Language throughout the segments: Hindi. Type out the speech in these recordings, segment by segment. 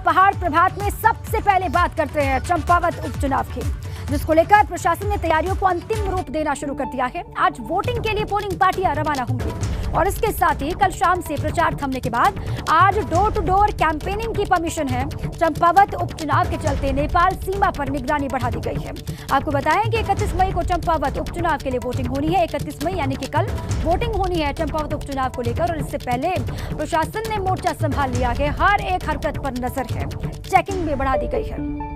पहाड़ प्रभात में सबसे पहले बात करते हैं चंपावत उपचुनाव की, जिसको लेकर प्रशासन ने तैयारियों को अंतिम रूप देना शुरू कर दिया है। आज वोटिंग के लिए पोलिंग पार्टियां रवाना होंगी और इसके साथ ही कल शाम से प्रचार थमने के बाद आज डोर टू डोर कैंपेनिंग की परमिशन है। चंपावत उपचुनाव के चलते नेपाल सीमा पर निगरानी बढ़ा दी गई है। आपको बताएं कि 31 मई को चंपावत उपचुनाव के लिए वोटिंग होनी है। 31 मई यानी कि कल वोटिंग होनी है चंपावत उपचुनाव को लेकर, और इससे पहले प्रशासन ने मोर्चा संभाल लिया है। हर एक हरकत पर नजर है, चेकिंग भी बढ़ा दी गई है।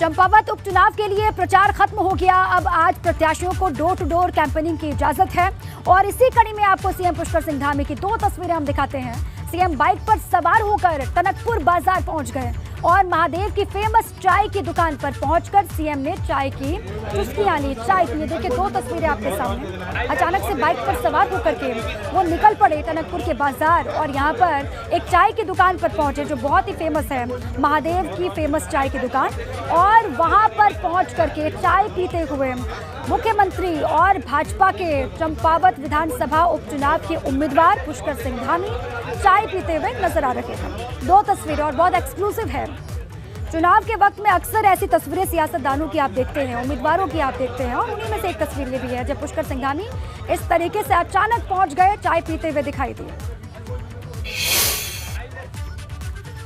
चंपावत उपचुनाव के लिए प्रचार खत्म हो गया। अब आज प्रत्याशियों को डोर टू डोर कैंपेनिंग की इजाजत है और इसी कड़ी में आपको सीएम पुष्कर सिंह धामी की 2 तस्वीरें हम दिखाते हैं। सीएम बाइक पर सवार होकर टनकपुर बाजार पहुंच गए और महादेव की फेमस चाय की दुकान पर पहुंचकर सीएम ने चाय की चुस्कियां ली, चाय पी। देखिए 2 तस्वीरें आपके सामने। अचानक से बाइक पर सवार होकर के वो निकल पड़े टनकपुर के बाजार और यहाँ पर एक चाय की दुकान पर पहुंचे जो बहुत ही फेमस है, महादेव की फेमस चाय की दुकान। और वहाँ पर पहुँच करके चाय पीते हुए मुख्यमंत्री और भाजपा के चंपावत विधानसभा उपचुनाव के उम्मीदवार पुष्कर सिंह धामी चाय पीते हुए नजर आ रहे हैं। 2 तस्वीरें और बहुत एक्सक्लूसिव है। चुनाव के वक्त में अक्सर ऐसी तस्वीरें सियासतदानों की आप देखते हैं, उम्मीदवारों की आप देखते हैं, और उन्हीं में से एक तस्वीर ये भी है जब पुष्कर सिंह धामी इस तरीके से अचानक पहुंच गए, चाय पीते हुए दिखाई दिए।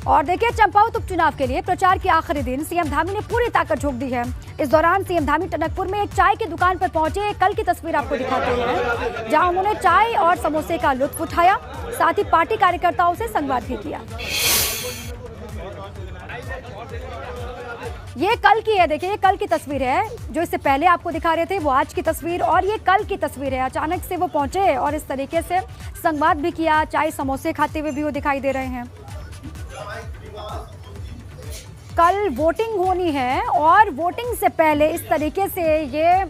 और देखिए चंपावत उपचुनाव के लिए प्रचार के आखिरी दिन सीएम धामी ने पूरी ताकत झोंक दी है। इस दौरान सीएम धामी टनकपुर में एक चाय की दुकान पर पहुंचे। कल की तस्वीर आपको दिखाते हैं जहां उन्होंने चाय और समोसे का लुत्फ उठाया, साथ ही पार्टी कार्यकर्ताओं से संवाद भी किया। ये कल की है, देखिए ये कल की तस्वीर है। जो इससे पहले आपको दिखा रहे थे वो आज की तस्वीर, और ये कल की तस्वीर है। अचानक से वो पहुंचे और इस तरीके से संवाद भी किया, चाय समोसे खाते हुए भी वो दिखाई दे रहे हैं। कल वोटिंग होनी है और वोटिंग से पहले इस तरीके से ये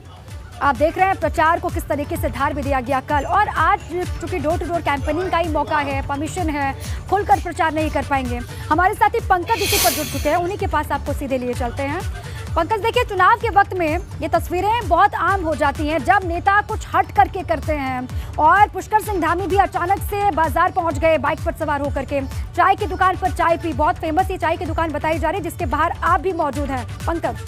आप देख रहे हैं प्रचार को किस तरीके से धार भी दिया गया कल। और आज चूंकि डोर टू डोर कैंपेनिंग का ही मौका है, परमिशन है, खुलकर प्रचार नहीं कर पाएंगे। हमारे साथ ही पंकज इसी पर जुड़ चुके हैं, उन्हीं के पास आपको सीधे लिए चलते हैं। पंकज, देखिए चुनाव के वक्त में ये तस्वीरें बहुत आम हो जाती हैं जब नेता कुछ हट करके करते हैं, और पुष्कर सिंह धामी भी अचानक से बाजार पहुंच गए बाइक पर सवार होकर के, चाय की दुकान पर चाय पी। बहुत फेमस ये चाय की दुकान बताई जा रही है जिसके बाहर आप भी मौजूद हैं। पंकज।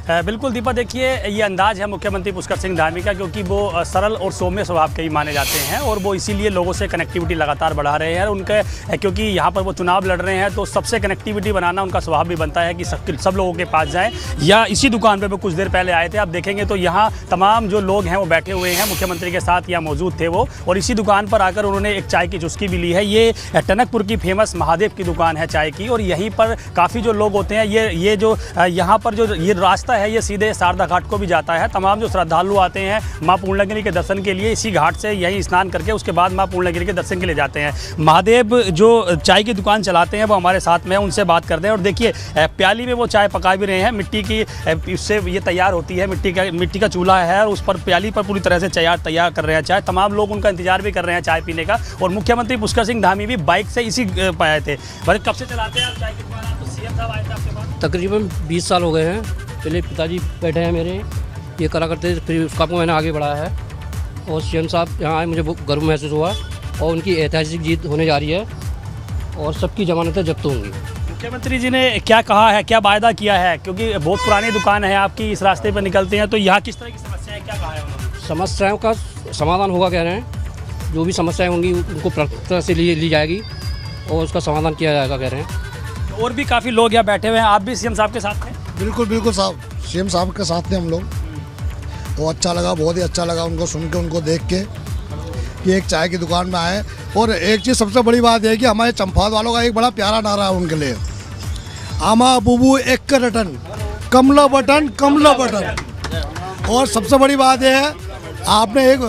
बिल्कुल दीपा, देखिए ये अंदाज है मुख्यमंत्री पुष्कर सिंह धामी का, क्योंकि वो सरल और सौम्य स्वभाव के ही माने जाते हैं और वो इसीलिए लोगों से कनेक्टिविटी लगातार बढ़ा रहे हैं। उनके क्योंकि यहाँ पर वो चुनाव लड़ रहे हैं तो सबसे कनेक्टिविटी बनाना उनका स्वभाव भी बनता है कि सब लोगों के पास जाएं। या इसी दुकान पर वो कुछ देर पहले आए थे, आप देखेंगे तो यहाँ तमाम जो लोग हैं वो बैठे हुए हैं, मुख्यमंत्री के साथ यहाँ मौजूद थे वो, और इसी दुकान पर आकर उन्होंने एक चाय की चुस्की भी ली है। ये टनकपुर की फेमस महादेव की दुकान है चाय की, और यहीं पर काफ़ी जो लोग होते हैं, ये जो यहाँ पर जो ये रास्ता है ये सीधे शारदा घाट को भी जाता है। तमाम जो श्रद्धालु आते हैं मां पूर्णगिरि के दर्शन के लिए इसी घाट से यहीं स्नान करके उसके बाद मां पूर्णगिरि के दर्शन के लिए जाते हैं। महादेव जो चाय की दुकान चलाते हैं वो हमारे साथ में, उनसे बात करते हैं। और देखिए प्याली में वो चाय पका भी रहे हैं, मिट्टी की इससे ये तैयार होती है, मिट्टी का चूल्हा है और उस पर प्याली पर पूरी तरह से तैयार कर रहे हैं चाय। तमाम लोग उनका इंतजार भी कर रहे हैं चाय पीने का। और मुख्यमंत्री पुष्कर सिंह धामी भी बाइक से इसी पे आए थे। कब से चलाते हैं आप चाय की दुकान? आप तो सीएम साहब आए थे आपके पास? तकरीबन 20 साल हो गए हैं। पहले पिताजी बैठे हैं मेरे, ये करा करते थे, फिर उसका मैंने आगे बढ़ाया है। और सीएम साहब यहाँ आए, मुझे गर्व महसूस हुआ और उनकी ऐतिहासिक जीत होने जा रही है और सबकी जमानतें जब्त होंगी। मुख्यमंत्री जी ने क्या कहा है, क्या वायदा किया है? क्योंकि बहुत पुरानी दुकान है आपकी, इस रास्ते पर निकलते हैं तो यहाँ किस तरह की समस्या है, क्या कहा है उन्होंने? समस्याओं का समाधान होगा कह रहे हैं। जो भी समस्याएँ होंगी उनको प्राथमिकता से ली जाएगी और उसका समाधान किया जाएगा कह रहे हैं। और भी काफ़ी लोग यहाँ बैठे हुए हैं, आप भी सीएम साहब के साथ हैं? बिल्कुल साहब, सीएम साहब के साथ थे हम लोग। तो अच्छा लगा, बहुत ही अच्छा लगा उनको सुन के, उनको देख के कि एक चाय की दुकान में आए। और एक चीज़ सबसे बड़ी बात है कि हमारे चंपावत वालों का एक बड़ा प्यारा नारा है उनके लिए, आमा बुबू एक रटन कमला बटन कमला बटन। और सबसे बड़ी बात यह है, आपने एक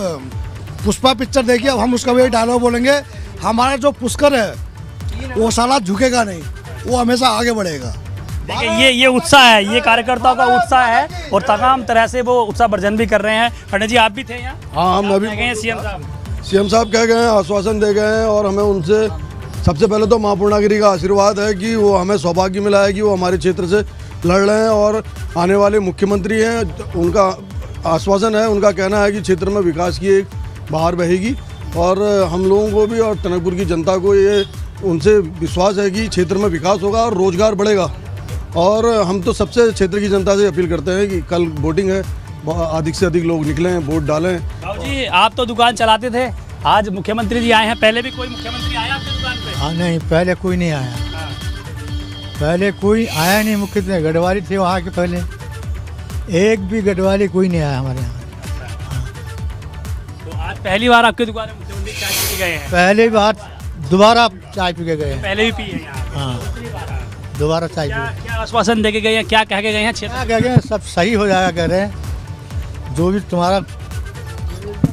पुष्पा पिक्चर देखी, अब हम उसका भी डायलॉग बोलेंगे, हमारा जो पुष्कर है वो साला झुकेगा नहीं, वो हमेशा आगे बढ़ेगा। देखिए ये उत्साह है, ये कार्यकर्ताओं का उत्साह है और तमाम तरह से वो उत्साह वर्धन भी कर रहे हैं। पंडित जी आप भी थे यहाँ? हाँ, हम अभी गए सीएम साहब कह गए हैं, आश्वासन दे गए हैं। और हमें उनसे सबसे पहले तो मां पूर्णागिरि का आशीर्वाद है कि वो हमें सौभाग्य मिला है कि वो हमारे क्षेत्र से लड़ रहे हैं और आने वाले मुख्यमंत्री हैं, उनका आश्वासन है, उनका कहना है कि क्षेत्र में विकास की एक बहार बहेगी और हम लोगों को भी और टनकपुर की जनता को ये उनसे विश्वास है कि क्षेत्र में विकास होगा और रोजगार बढ़ेगा। और हम तो सबसे क्षेत्र की जनता से अपील करते हैं कि कल वोटिंग है, अधिक से अधिक लोग निकलें, वोट डालें। बाबू जी, आप तो दुकान चलाते थे, आज मुख्यमंत्री जी आए हैं, पहले भी कोई मुख्यमंत्री आया आपकी दुकान पे? हाँ नहीं, पहले कोई नहीं आया, पहले कोई आया नहीं। मुख्य गढ़वाली थे वहाँ के, पहले एक भी गढ़वाली कोई नहीं आया हमारे यहाँ। तो आज पहली बार आपकी दुकान में मुख्यमंत्री चाय पी के गए हैं? पहले बार दोबारा चाय पी के गए हैं। पहले भी पी है यहाँ? हाँ, दोबारा चाय पी। क्या आश्वासन दे के गए हैं, क्या कह के गए हैं? क्या कह गए, सब सही हो जाएगा कह रहे हैं, जो भी तुम्हारा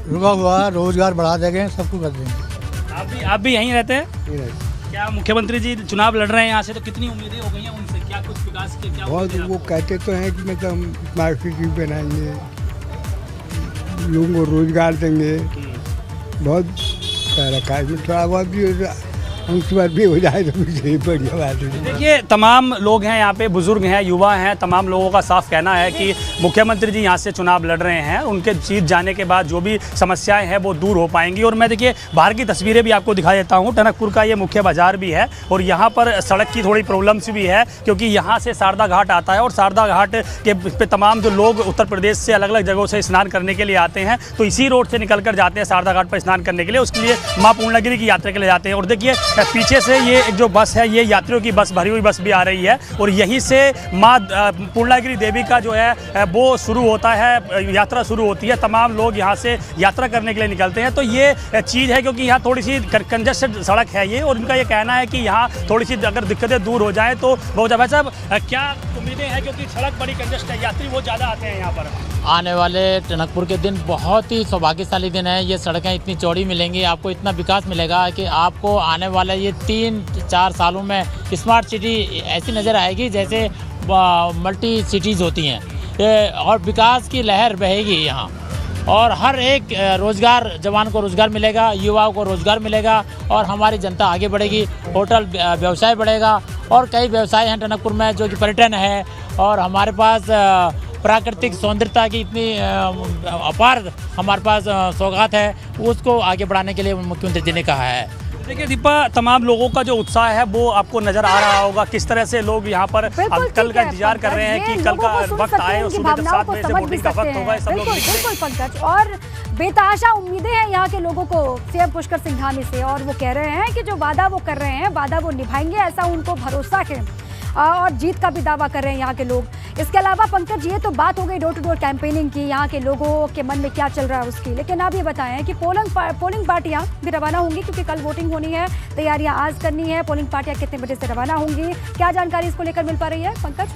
रुका हुआ रोजगार बढ़ा देंगे, सबको कर देंगे। आप भी यहीं रहते हैं? क्या मुख्यमंत्री जी चुनाव लड़ रहे हैं यहाँ से, तो कितनी उम्मीदें हो गई हैं उनसे, क्या कुछ विकास के क्या? बहुत वो कहते तो हैं कि मतलब स्मार्ट सिटी बनाएंगे, लोगों को रोजगार देंगे, बहुत कह रखा है। थोड़ा बहुत भी उनके बाद भी हो जाए तो मुझे बढ़िया बात है। देखिए, तमाम लोग हैं यहाँ पे, बुजुर्ग हैं, युवा हैं, तमाम लोगों का साफ कहना है कि मुख्यमंत्री जी यहाँ से चुनाव लड़ रहे हैं, उनके जीत जाने के बाद जो भी समस्याएं हैं वो दूर हो पाएंगी। और मैं देखिए बाहर की तस्वीरें भी आपको दिखा देता हूँ। टनकपुर का ये मुख्य बाजार भी है और यहाँ पर सड़क की थोड़ी प्रॉब्लम्स भी है, क्योंकि यहाँ से शारदा घाट आता है और शारदा घाट के पे तमाम जो लोग उत्तर प्रदेश से अलग अलग जगहों से स्नान करने के लिए आते हैं, तो इसी रोड से निकल कर जाते हैं शारदा घाट पर स्नान करने के लिए, उसके लिए माँ पूर्णागिरी की यात्रा के लिए जाते हैं। और देखिए पीछे से ये एक जो बस है, ये यात्रियों की बस, भरी हुई बस भी आ रही है और यहीं से माँ पूर्णागिरी देवी का जो है वो शुरू होता है, यात्रा शुरू होती है। तमाम लोग यहाँ से यात्रा करने के लिए निकलते हैं। तो ये चीज़ है, क्योंकि यहाँ थोड़ी सी कंजेस्टेड सड़क है ये, और इनका ये कहना है कि यहाँ थोड़ी सी अगर दिक्कतें दूर हो जाएँ तो बहुत। भाई साहब, क्या उम्मीदें हैं, क्योंकि सड़क बड़ी कंजेस्ट है, यात्री बहुत ज़्यादा आते हैं यहाँ पर? आने वाले टनकपुर के दिन बहुत ही सौभाग्यशाली दिन है। ये सड़कें इतनी चौड़ी मिलेंगी, आपको इतना विकास मिलेगा कि आपको आने वाले ये 3-4 सालों में स्मार्ट सिटी ऐसी नज़र आएगी जैसे मल्टी सिटीज़ होती हैं, और विकास की लहर बहेगी यहाँ। और हर एक रोज़गार, जवान को रोज़गार मिलेगा, युवाओं को रोज़गार मिलेगा और हमारी जनता आगे बढ़ेगी। होटल व्यवसाय बढ़ेगा और कई व्यवसाय हैं टनकपुर में, जो कि पर्यटन है, और हमारे पास प्राकृतिक सौंदर्यता की इतनी अपार हमारे पास सौगात है, उसको आगे बढ़ाने के लिए मुख्यमंत्री जी ने कहा है। देखिए दीपा, तमाम लोगों का जो उत्साह है वो आपको नजर आ रहा होगा, किस तरह से लोग यहाँ पर कल का इंतजार कर रहे हैं कि कल का वक्त आए और सुबह 7 बजे से वोटिंग का वक्त होगा। सब लोग बिल्कुल पंकज, और बेतहाशा उम्मीदें हैं यहाँ के लोगों को सीएम पुष्कर सिंह धामी से, और वो कह रहे हैं कि जो वादा वो कर रहे हैं, वादा वो निभाएंगे, ऐसा उनको भरोसा है, और जीत का भी दावा कर रहे हैं यहाँ के लोग। इसके अलावा पंकज, ये तो बात हो गई डोर टू डोर कैंपेनिंग की, यहाँ के लोगों के मन में क्या चल रहा है उसकी, लेकिन आप ये बताएं कि पोलिंग पार्टियाँ भी रवाना होंगी, क्योंकि कल वोटिंग होनी है, तैयारियां आज करनी है। पोलिंग पार्टियाँ कितने बजे से रवाना होंगी, क्या जानकारी इसको लेकर मिल पा रही है पंकज?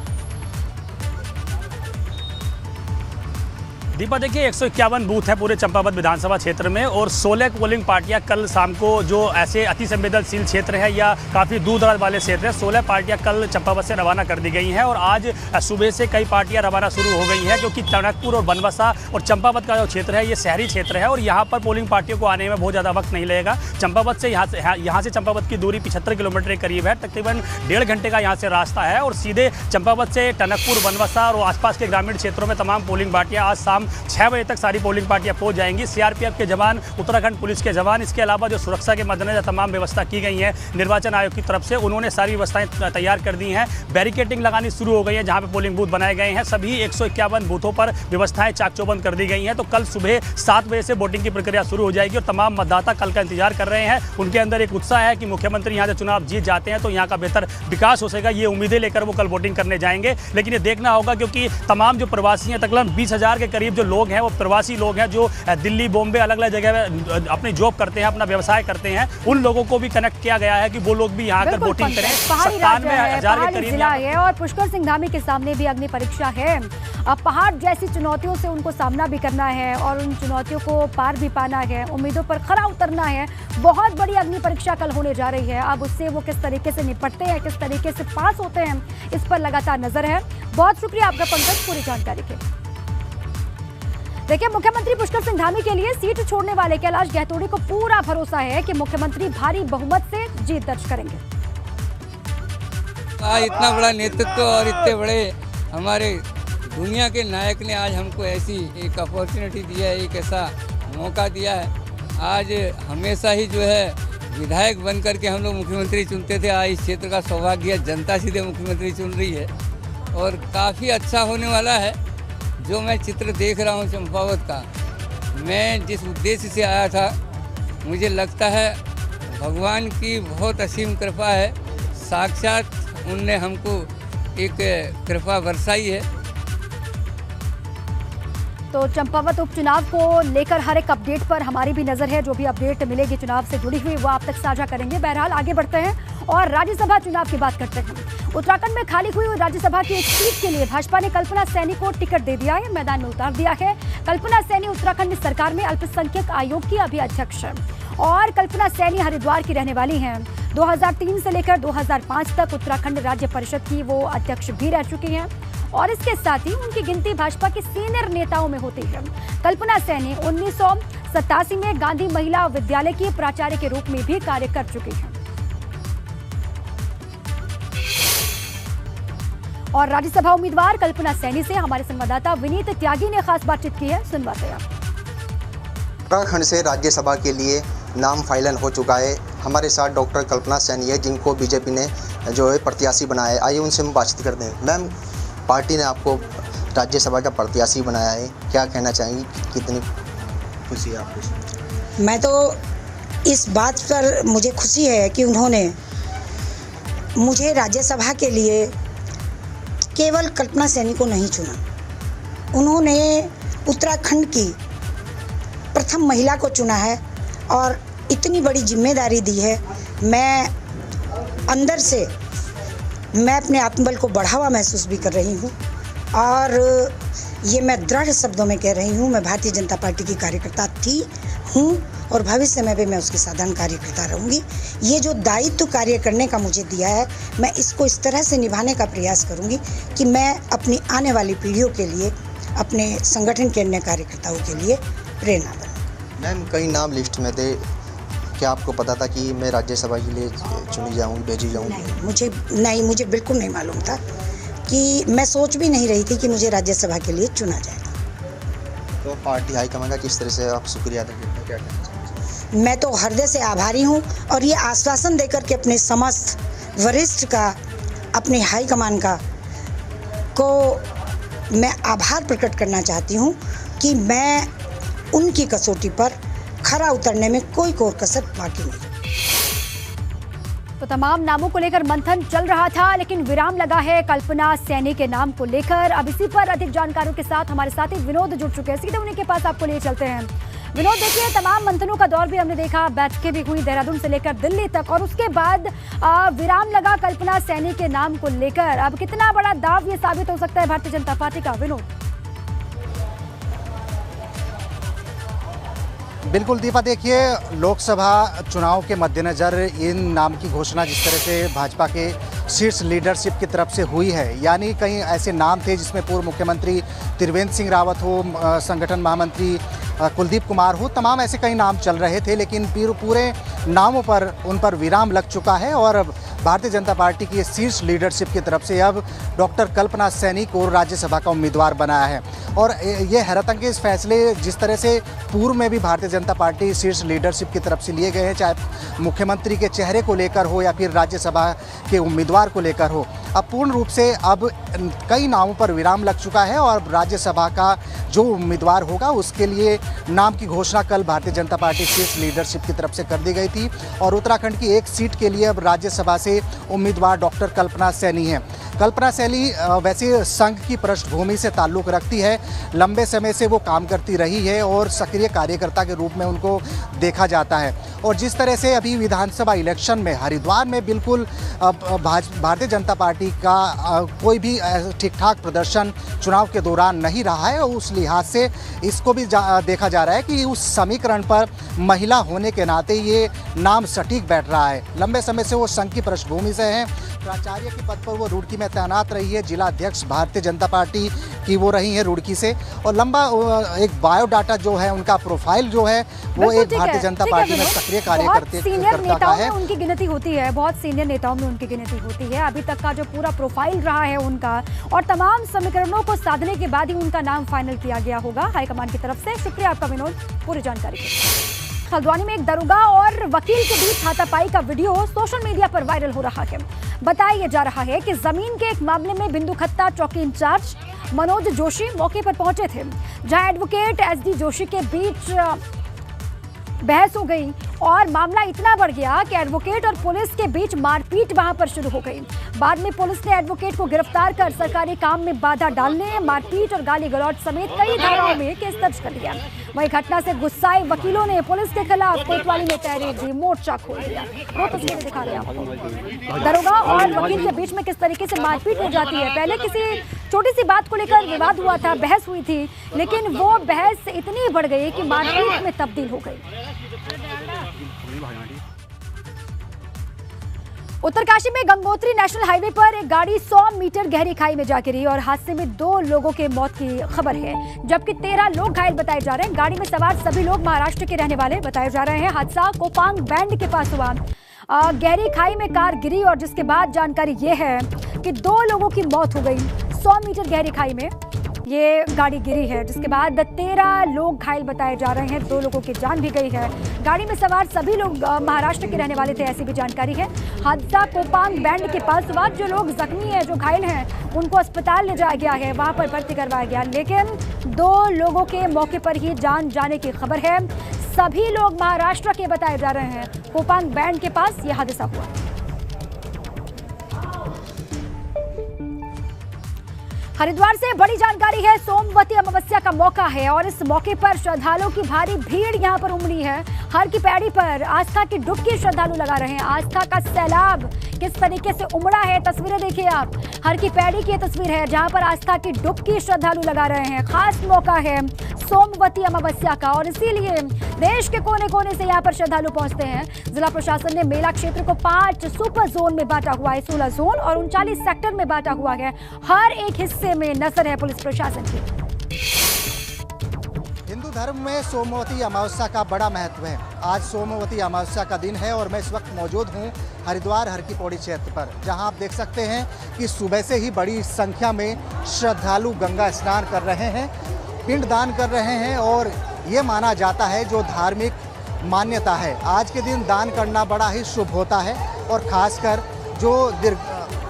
दीपा, देखिए 151 बूथ है पूरे चंपावत विधानसभा क्षेत्र में और 16 पोलिंग पार्टियां कल शाम को, जो ऐसे अति संवेदनशील क्षेत्र है या काफ़ी दूर दराज वाले क्षेत्र हैं, 16 पार्टियां कल चंपावत से रवाना कर दी गई हैं। और आज सुबह से कई पार्टियां रवाना शुरू हो गई हैं, क्योंकि टनकपुर और बनबसा और चंपावत का जो क्षेत्र है ये शहरी क्षेत्र है और यहाँ पर पोलिंग पार्टियों को आने में बहुत ज़्यादा वक्त नहीं लगेगा। चंपावत से यहाँ से चंपावत की दूरी 75 किलोमीटर के करीब है, तकरीबन 1.5 घंटे का यहाँ से रास्ता है और सीधे चंपावत से टनकपुर, बनबसा और आसपास के ग्रामीण क्षेत्रों में तमाम पोलिंग पार्टियां आज शाम 6 बजे तक सारी पोलिंग पार्टियां पहुंच जाएंगी। सीआरपीएफ के जवान, उत्तराखंड पुलिस के जवान, इसके अलावा जो सुरक्षा के मद्देनजर तमाम व्यवस्था की गई है निर्वाचन आयोग की तरफ से, उन्होंने सारी व्यवस्थाएं तैयार कर दी हैं। बैरिकेडिंग लगानी शुरू हो गई है, जहां पे पोलिंग बूथ बनाए गए हैं। सभी 151 बूथों पर व्यवस्थाएं चाक चौबंद कर दी गई हैं। तो कल सुबह 7 बजे से वोटिंग की प्रक्रिया शुरू हो जाएगी और तमाम मतदाता कल का इंतजार कर रहे हैं। उनके अंदर एक उत्साह है कि मुख्यमंत्री यहाँ से चुनाव जीत जाते हैं तो यहाँ का बेहतर विकास हो सकेगा, ये उम्मीदें लेकर वो कल वोटिंग करने जाएंगे। लेकिन ये देखना होगा, क्योंकि तमाम जो प्रवासी हैं, तकरीबन 20,000 के करीब जो लोग हैं वो प्रवासी लोग हैं, जो दिल्ली, बॉम्बे, अलग अलग जगह में अपनी जॉब करते हैं, अपना व्यवसाय करते हैं, उन लोगों को भी कनेक्ट किया गया है कि वो लोग भी यहाँ आकर वोटिंग करें। 97,000 के करीब है और पुष्कर सिंह धामी के सामने भी अग्नि परीक्षा है। अब पहाड़ जैसी चुनौतियों से उनको सामना भी करना है और उन चुनौतियों को पार भी पाना है, उम्मीदों पर खरा उतरना है। बहुत बड़ी अग्नि परीक्षा कल होने जा रही है। अब उससे वो किस तरीके से निपटते हैं, किस तरीके से पास होते हैं, इस पर लगातार नजर है। बहुत शुक्रिया आपका पंकज पूरी जानकारी के। देखिए, मुख्यमंत्री पुष्कर सिंह धामी के लिए सीट छोड़ने वाले कैलाश गहतोड़ी को पूरा भरोसा है कि मुख्यमंत्री भारी बहुमत से जीत दर्ज करेंगे। इतना बड़ा नेतृत्व और इतने बड़े हमारे दुनिया के नायक ने आज हमको ऐसी एक अपॉर्चुनिटी दिया है, एक ऐसा मौका दिया है। आज हमेशा ही जो है विधायक बन करके हम लोग मुख्यमंत्री चुनते थे, आज इस क्षेत्र का सौभाग्य जनता सीधे मुख्यमंत्री चुन रही है और काफ़ी अच्छा होने वाला है। जो मैं चित्र देख रहा हूँ चंपावत का, मैं जिस उद्देश्य से आया था, मुझे लगता है भगवान की बहुत असीम कृपा है, साक्षात उनने हमको एक कृपा बरसाई है। तो चंपावत उपचुनाव को लेकर हर एक अपडेट पर हमारी भी नजर है। जो भी अपडेट मिलेगी चुनाव से जुड़ी हुई वो आप तक साझा करेंगे। बहरहाल आगे बढ़ते हैं और राज्यसभा चुनाव की बात करते हैं। उत्तराखंड में खाली हुई राज्यसभा की एक सीट के लिए भाजपा ने कल्पना सैनी को टिकट दे दिया है, मैदान में उतार दिया है। कल्पना सैनी उत्तराखंड में सरकार में अल्पसंख्यक आयोग की अभी अध्यक्ष है और कल्पना सैनी हरिद्वार की रहने वाली हैं। 2003 से लेकर 2005 तक उत्तराखंड राज्य परिषद की वो अध्यक्ष भी रह चुकी हैं और इसके साथ ही उनकी गिनती भाजपा के सीनियर नेताओं में होती है। कल्पना सैनी 1987 में गांधी महिला विद्यालय की प्राचार्य के रूप में भी कार्य कर चुकी हैं और राज्यसभा उम्मीदवार कल्पना सैनी से हमारे संवाददाता विनीत त्यागी ने खास बातचीत की है। सुनवाते हैं। उत्तराखंड से राज्यसभा के लिए नाम फाइनल हो चुका है। हमारे साथ डॉक्टर कल्पना सैनी है, जिनको बीजेपी ने जो है प्रत्याशी बनाया है। आइए उनसे हम बातचीत करते हैं। मैम, पार्टी ने आपको राज्यसभा का प्रत्याशी बनाया है, क्या कहना चाहेंगी, कितनी खुशी है आपको? मैं तो इस बात पर मुझे खुशी है कि उन्होंने मुझे राज्यसभा के लिए केवल कल्पना सैनी को नहीं चुना, उन्होंने उत्तराखंड की प्रथम महिला को चुना है और इतनी बड़ी जिम्मेदारी दी है। मैं अंदर से मैं अपने आत्मबल को बढ़ावा महसूस भी कर रही हूँ और ये मैं दृढ़ शब्दों में कह रही हूँ, मैं भारतीय जनता पार्टी की कार्यकर्ता थी, हूँ और भविष्य में भी मैं उसकी साधारण कार्यकर्ता रहूँगी। ये जो दायित्व कार्य करने का मुझे दिया है, मैं इसको इस तरह से निभाने का प्रयास करूँगी कि मैं अपनी आने वाली पीढ़ियों के लिए, अपने संगठन के अन्य कार्यकर्ताओं के लिए प्रेरणा बनूँ। मैम, कई नाम लिस्ट में थे, क्या आपको पता था कि मैं राज्यसभा के लिए चुनी जाऊँगी, भेजी जाऊँगी? नहीं, मुझे बिल्कुल नहीं मालूम था कि मैं सोच भी नहीं रही थी कि मुझे राज्यसभा के लिए चुना जाएगा। तो पार्टी हाईकमान का किस तरह से आप शुक्रिया अदा करते हैं, क्या कहना चाहेंगे? मैं तो हृदय से आभारी हूँ और ये आश्वासन देकर के अपने समस्त वरिष्ठ का, अपने हाईकमान का को मैं आभार प्रकट करना चाहती हूँ कि मैं उनकी कसौटी पर खरा उतरने में कोई कोर कसर बाकी नहीं। तो तमाम नामों को लेकर मंथन चल रहा था, लेकिन विराम लगा है कल्पना सैनी के नाम को लेकर। अब इसी पर अधिक जानकारियों के साथ हमारे साथी विनोद जुड़ चुके हैं, सीधे उन्हीं के पास आपको ले चलते हैं। विनोद, देखिए तमाम मंथनों का दौर भी हमने देखा, बैठकें भी हुई देहरादून से लेकर दिल्ली तक और उसके बाद विराम लगा कल्पना सैनी के नाम को लेकर। अब कितना बड़ा दाव ये साबित हो सकता है भारतीय जनता पार्टी का, विनोद? बिल्कुल दीपा, देखिए लोकसभा चुनाव के मद्देनज़र इन नाम की घोषणा जिस तरह से भाजपा के शीर्ष लीडरशिप की तरफ से हुई है, यानी कई ऐसे नाम थे जिसमें पूर्व मुख्यमंत्री त्रिवेंद्र सिंह रावत हो, संगठन महामंत्री कुलदीप कुमार हो, तमाम ऐसे कई नाम चल रहे थे, लेकिन पूरे नामों पर उन पर विराम लग चुका है और भारतीय जनता पार्टी की शीर्ष लीडरशिप की तरफ से अब डॉक्टर कल्पना सैनी को राज्यसभा का उम्मीदवार बनाया है। और ये हैरतअंगेज फैसले जिस तरह से पूर्व में भी भारतीय जनता पार्टी शीर्ष लीडरशिप की तरफ से लिए गए हैं, चाहे मुख्यमंत्री के चेहरे को लेकर हो या फिर राज्यसभा के उम्मीदवार को लेकर हो, अब पूर्ण रूप से अब कई नामों पर विराम लग चुका है और राज्यसभा का जो उम्मीदवार होगा उसके लिए नाम की घोषणा कल भारतीय जनता पार्टी शीर्ष लीडरशिप की तरफ से कर दी गई थी और उत्तराखंड की एक सीट के लिए अब राज्यसभा से उम्मीदवार डॉक्टर कल्पना सैनी हैं। कल्पना सैनी वैसे संघ की पृष्ठभूमि से ताल्लुक़ रखती है, लंबे समय से वो काम करती रही है और सक्रिय कार्यकर्ता के रूप में उनको देखा जाता है। और जिस तरह से अभी विधानसभा इलेक्शन में हरिद्वार में बिल्कुल भारतीय जनता पार्टी का कोई भी ठीक ठाक प्रदर्शन चुनाव के दौरान नहीं रहा है, उस लिहाज से इसको भी देखा जा रहा है कि उस समीकरण पर महिला होने के नाते ये नाम सटीक बैठ रहा है। लंबे समय से वो संघ की पृष्ठभूमि से हैं, प्राचार्य के पद पर वो रुड़की में तैनात रही है, जिला अध्यक्ष भारतीय जनता पार्टी की वो रही हैं रुड़की से, और लंबा एक बायोडाटा जो है उनका प्रोफाइल जो है वो एक भारतीय जनता पार्टी में सक्रिय बहुत कार्यकर्ता सीनियर का नेताओं है। में उनकी गिनती होती है, बहुत सीनियर नेताओं में उनकी गिनती होती है। अभी तक का जो पूरा प्रोफाइल रहा है उनका और तमाम समीकरणों को साधने के बाद ही उनका नाम फाइनल किया गया होगा हाईकमान की तरफ से। शुक्रिया आपका विनोद पूरी जानकारी के लिए। हल्द्वानी में एक दरोगा और वकील के बीच हाथापाई का वीडियो सोशल मीडिया पर वायरल हो रहा है। बताया जा रहा है कि जमीन के एक मामले में बिंदु खत्ता चौकी इंचार्ज मनोज जोशी मौके पर पहुंचे थे, जहां एडवोकेट एसडी जोशी के बीच बहस हो गई और मामला इतना बढ़ गया कि एडवोकेट और पुलिस के बीच मारपीट वहां पर शुरू हो गई। बाद में पुलिस ने एडवोकेट को गिरफ्तार कर सरकारी काम में बाधा डालने, मारपीट और गाली गलौज समेत कई धाराओं में केस दर्ज कर लिया। वहीं घटना से गुस्साए वकीलों ने पुलिस के खिलाफ कोतवाली में तहरीर दी, मोर्चा खोल दिया। वो तस्वीरें दिखा रहे हैं आपको। दरोगा और वकील के बीच में किस तरीके से मारपीट हो जाती है। पहले किसी छोटी सी बात को लेकर विवाद हुआ था, बहस हुई थी, लेकिन वो बहस इतनी बढ़ गई कि मारपीट में तब्दील हो गई। उत्तरकाशी में गंगोत्री नेशनल हाईवे पर एक गाड़ी 100 मीटर गहरी खाई में जा गिरी और हादसे में 2 लोगों के मौत की खबर है, जबकि 13 लोग घायल बताए जा रहे हैं। गाड़ी में सवार सभी लोग महाराष्ट्र के रहने वाले बताए जा रहे हैं। हादसा कोपांग बैंड के पास हुआ। गहरी खाई में कार गिरी और जिसके बाद जानकारी ये है कि 2 लोगों की मौत हो गई। 100 मीटर गहरी खाई में ये गाड़ी गिरी है, जिसके बाद 13 लोग घायल बताए जा रहे हैं। 2 लोगों की जान भी गई है। गाड़ी में सवार सभी लोग महाराष्ट्र के रहने वाले थे, ऐसी भी जानकारी है। हादसा कोपांग बैंड के पास हुआ। जो लोग जख्मी हैं, जो घायल हैं, उनको अस्पताल ले जाया गया है, वहां पर भर्ती करवाया गया, लेकिन 2 लोगों के मौके पर ही जान जाने की खबर है। सभी लोग महाराष्ट्र के बताए जा रहे हैं। कोपांग बैंड के पास यह हादसा हुआ। हरिद्वार से बड़ी जानकारी है। सोमवती अमावस्या का मौका है और इस मौके पर श्रद्धालुओं की भारी भीड़ यहां पर उमड़ी है। हर की पैड़ी पर आस्था की डुबकी श्रद्धालु लगा रहे हैं। आस्था का सैलाब किस तरीके से उमड़ा है, तस्वीरें देखिए आप। हर की पैड़ी की तस्वीर है जहां पर आस्था की डुबकी श्रद्धालु लगा रहे हैं। खास मौका है सोमवती अमावस्या का और इसीलिए देश के कोने कोने से यहाँ पर श्रद्धालु पहुंचते हैं। जिला प्रशासन ने मेला क्षेत्र को 5 सुपर जोन में बांटा हुआ है, 16 जोन और 39 सेक्टर में बांटा हुआ है। हर एक हिस्से में नजर है पुलिस प्रशासन की। हिंदू धर्म में सोमवती अमावस्या का बड़ा महत्व है। आज सोमवती अमावस्या का दिन है और मैं इस वक्त मौजूद हूँ हरिद्वार हर की पौड़ी क्षेत्र पर, जहां आप देख सकते हैं कि सुबह से ही बड़ी संख्या में श्रद्धालु गंगा स्नान कर रहे हैं, पिंडदान कर रहे हैं और ये माना जाता है, जो धार्मिक मान्यता है, आज के दिन दान करना बड़ा ही शुभ होता है। और ख़ासकर जो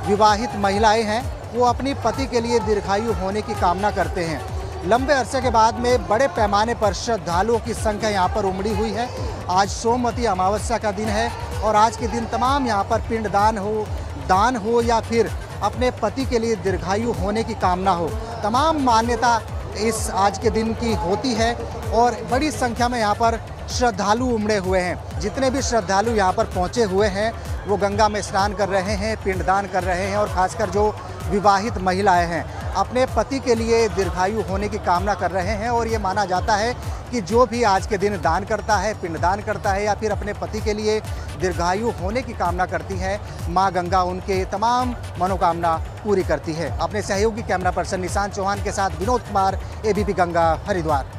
विवाहित महिलाएं हैं वो अपनी पति के लिए दीर्घायु होने की कामना करते हैं। लंबे अरसे के बाद में बड़े पैमाने पर श्रद्धालुओं की संख्या यहाँ पर उमड़ी हुई है। आज सोमवती अमावस्या का दिन है और आज के दिन तमाम यहाँ पर पिंडदान हो, दान हो या फिर अपने पति के लिए दीर्घायु होने की कामना हो, तमाम मान्यता इस आज के दिन की होती है और बड़ी संख्या में यहाँ पर श्रद्धालु उमड़े हुए हैं। जितने भी श्रद्धालु यहाँ पर पहुँचे हुए हैं वो गंगा में स्नान कर रहे हैं, पिंडदान कर रहे हैं और ख़ासकर जो विवाहित महिलाएं हैं अपने पति के लिए दीर्घायु होने की कामना कर रहे हैं। और ये माना जाता है कि जो भी आज के दिन दान करता है, पिंडदान करता है या फिर अपने पति के लिए दीर्घायु होने की कामना करती है, माँ गंगा उनके तमाम मनोकामना पूरी करती है। अपने सहयोगी कैमरा पर्सन निशांत चौहान के साथ विनोद कुमार, एबीपी गंगा, हरिद्वार।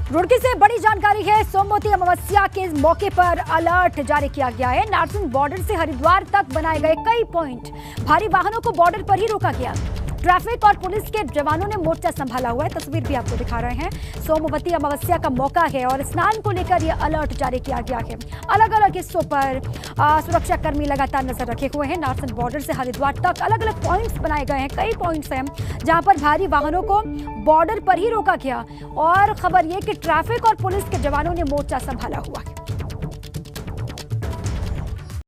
रुड़की से बड़ी जानकारी है। सोमवती अमावस्या के मौके पर अलर्ट जारी किया गया है। नारसिंह बॉर्डर से हरिद्वार तक बनाए गए कई पॉइंट, भारी वाहनों को बॉर्डर पर ही रोका गया। ट्रैफिक और पुलिस के जवानों ने मोर्चा संभाला हुआ है, तस्वीर भी आपको दिखा रहे हैं। सोमवती अमावस्या का मौका है और स्नान को लेकर यह अलर्ट जारी किया गया है। अलग अलग हिस्सों पर सुरक्षा कर्मी लगातार नजर रखे हुए हैं। नारसिंह बॉर्डर से हरिद्वार तक अलग अलग पॉइंट्स बनाए गए हैं। कई पॉइंट्स हैं जहां पर भारी वाहनों को बॉर्डर पर ही रोका गया और खबर यह कि ट्रैफिक और पुलिस के जवानों ने मोर्चा संभाला हुआ है।